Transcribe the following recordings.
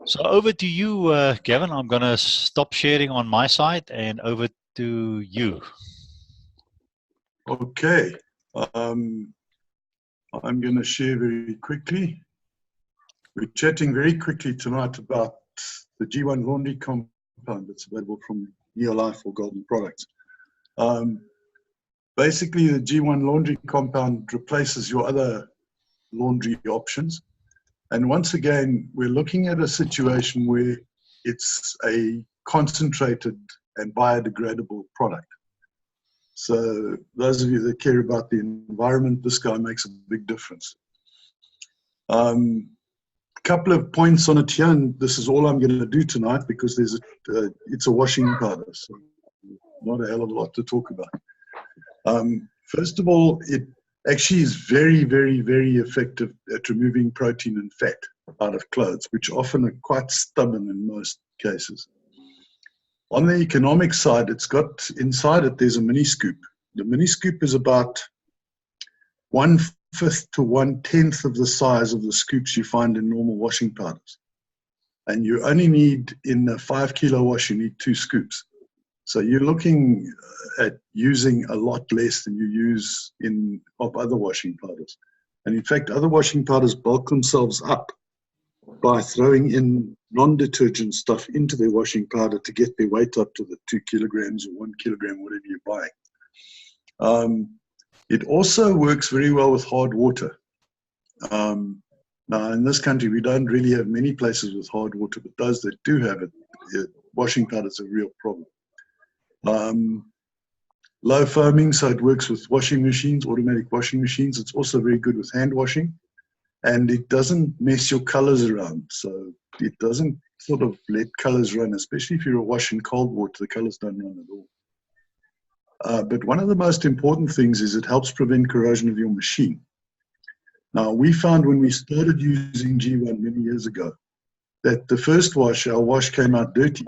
So over to you, Gavin. I'm going to stop sharing on my side and over to you. Okay. I'm going to share very quickly. We're chatting very quickly tonight about the G1 laundry compound that's available from Neolife or Golden Products. Basically, the G1 laundry compound replaces your other laundry options. And once again, we're looking at a situation where it's a concentrated and biodegradable product. So those of you that care about the environment, this guy makes a big difference. Couple of points on it here, and this is all I'm going to do tonight because it's a washing powder, so not a hell of a lot to talk about. First of all, it actually is very, very, very effective at removing protein and fat out of clothes, which often are quite stubborn in most cases. On the economic side, it's got inside it, there's a mini scoop. The mini scoop is about 1/5 to 1/10 of the size of the scoops you find in normal washing powders. And you only need, in a 5-kilo wash, you need 2 scoops. So you're looking at using a lot less than you use of other washing powders. And in fact, other washing powders bulk themselves up by throwing in non-detergent stuff into their washing powder to get their weight up to the 2 kilograms or 1 kilogram, whatever you're buying. It also works very well with hard water. Now, in this country, we don't really have many places with hard water, but those that do have it, washing powder is a real problem. Low foaming, so it works with washing machines, automatic washing machines. It's also very good with hand washing, and it doesn't mess your colors around. So it doesn't sort of let colors run, especially if you're washing cold water, the colors don't run at all. But one of the most important things is it helps prevent corrosion of your machine. Now, we found when we started using G1 many years ago that the first wash, our wash came out dirty.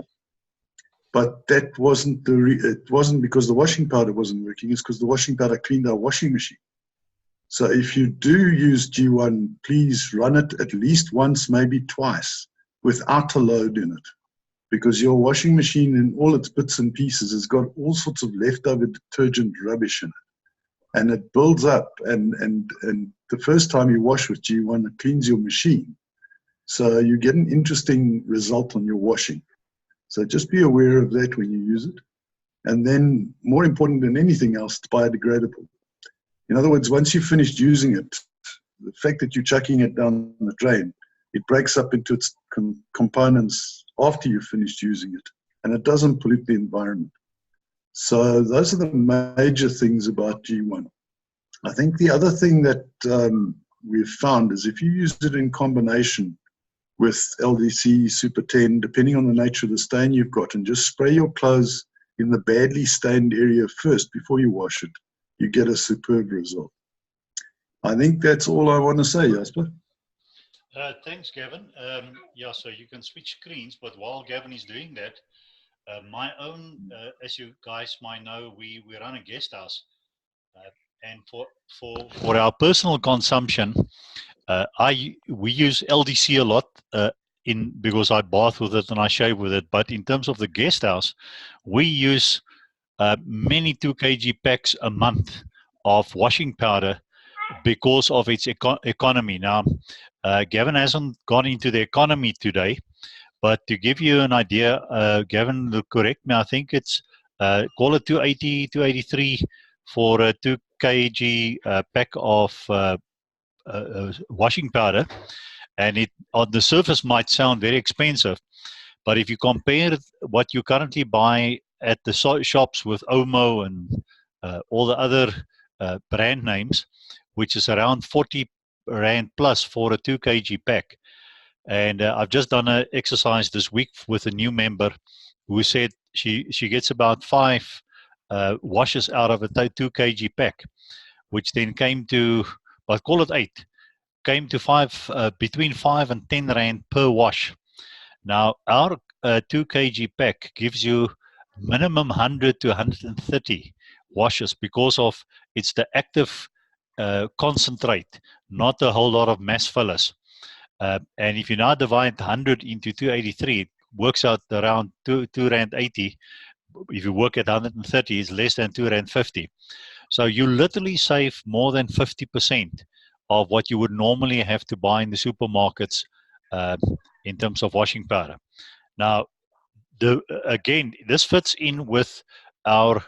But that wasn't it wasn't because the washing powder wasn't working, it's because the washing powder cleaned our washing machine. So if you do use G1, please run it at least once, maybe twice, without a load in it. Because your washing machine in all its bits and pieces has got all sorts of leftover detergent rubbish in it. And it builds up, and the first time you wash with G1, it cleans your machine. So you get an interesting result on your washing. So just be aware of that when you use it. And then, more important than anything else, it's biodegradable. In other words, once you've finished using it, the fact that you're chucking it down the drain, it breaks up into its components after you've finished using it, and it doesn't pollute the environment. So those are the major things about G1. I think the other thing that we've found is if you use it in combination with LDC, Super 10, depending on the nature of the stain you've got, and just spray your clothes in the badly stained area first before you wash it, you get a superb result. I think that's all I want to say, Jasper. Thanks, Gavin. Yeah, so you can switch screens, but while Gavin is doing that, my own, as you guys might know, we run a guest house. And for our personal consumption, we use LDC a lot because I bath with it and I shave with it. But in terms of the guest house, we use many 2 kg packs a month of washing powder because of its economy. Now, Gavin hasn't gone into the economy today, but to give you an idea, Gavin will correct me, I think it's call it 280, 283 for a 2 kg pack of washing powder, and it on the surface might sound very expensive, but if you compare what you currently buy at the shops with Omo and all the other brand names, which is around 40 Rand plus for a 2 kg pack. And I've just done an exercise this week with a new member who said she gets about 5 washes out of a 2 kg pack, which then came to, but call it 8, came to between 5 and 10 Rand per wash. Now, our 2 kg pack gives you minimum 100 to 130 washes because of it's the active concentrate, not a whole lot of mass fillers. And if you now divide 100 into 283, it works out around 2 Rand 80. If you work at 130, it's less than 2 Rand 50. So you literally save more than 50% of what you would normally have to buy in the supermarkets in terms of washing powder. Now, again, this fits in with our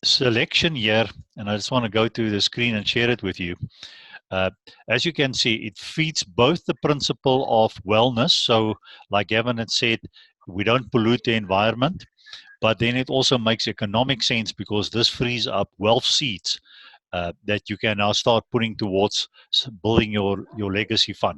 selection here, and I just want to go to the screen and share it with you. As you can see, it feeds both the principle of wellness. So like Gavin had said, we don't pollute the environment, but then it also makes economic sense because this frees up wealth seeds that you can now start putting towards building your legacy fund.